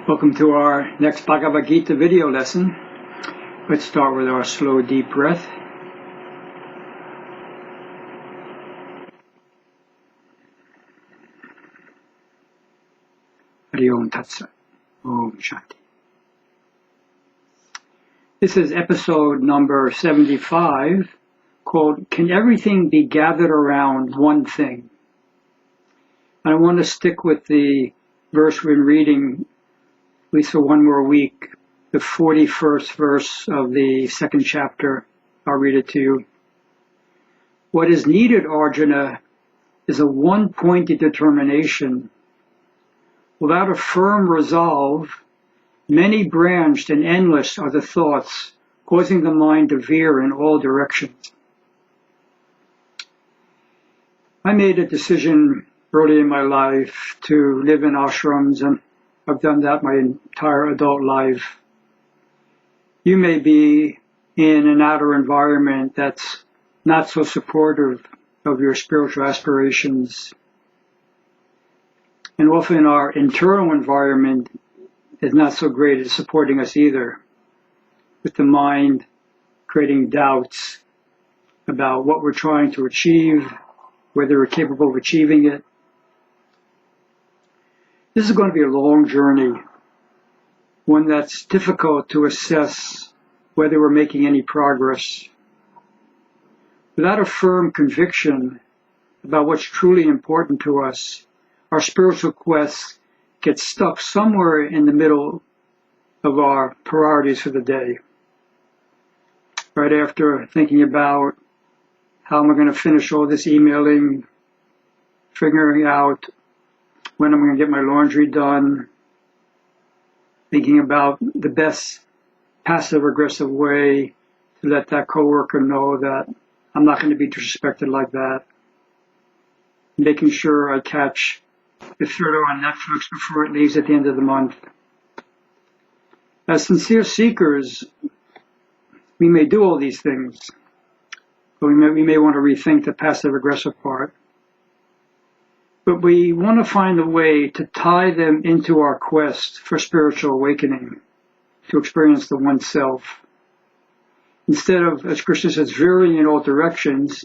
Welcome to our next Bhagavad Gita video lesson. Let's start with our slow, deep breath. Hari Om Tat Sat. Om Shanti. This is episode number 75, called Can Everything Be Gathered Around One Thing? And I want to stick with the verse we've been reading at least for one more week, the 41st verse of the second chapter. I'll read it to you. What is needed, Arjuna, is a one-pointed determination. Without a firm resolve, many branched and endless are the thoughts, causing the mind to veer in all directions. I made a decision early in my life to live in ashrams, and I've done that my entire adult life. You may be in an outer environment that's not so supportive of your spiritual aspirations. And often our internal environment is not so great at supporting us either, with the mind creating doubts about what we're trying to achieve, whether we're capable of achieving it. This is going to be a long journey, one that's difficult to assess whether we're making any progress. Without a firm conviction about what's truly important to us, our spiritual quest gets stuck somewhere in the middle of our priorities for the day. Right after thinking about how am I going to finish all this emailing, figuring out when I'm going to get my laundry done, thinking about the best passive-aggressive way to let that coworker know that I'm not going to be disrespected like that, making sure I catch the thriller on Netflix before it leaves at the end of the month. As sincere seekers, we may do all these things, but we may want to rethink the passive-aggressive part. But we want to find a way to tie them into our quest for spiritual awakening, to experience the one self. Instead of, as Krishna says, veering in all directions,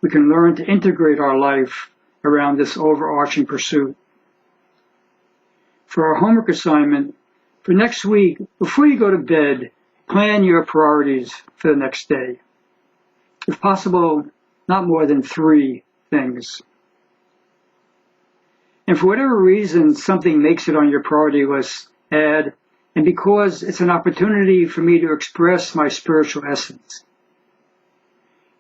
we can learn to integrate our life around this overarching pursuit. For our homework assignment, for next week, before you go to bed, plan your priorities for the next day. If possible, not more than 3 things. And for whatever reason something makes it on your priority list, add, and because it's an opportunity for me to express my spiritual essence.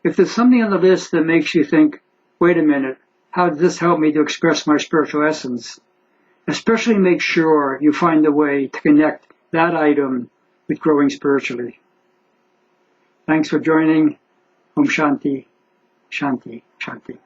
If there's something on the list that makes you think, wait a minute, how does this help me to express my spiritual essence? Especially make sure you find a way to connect that item with growing spiritually. Thanks for joining. Om Shanti, Shanti, Shanti.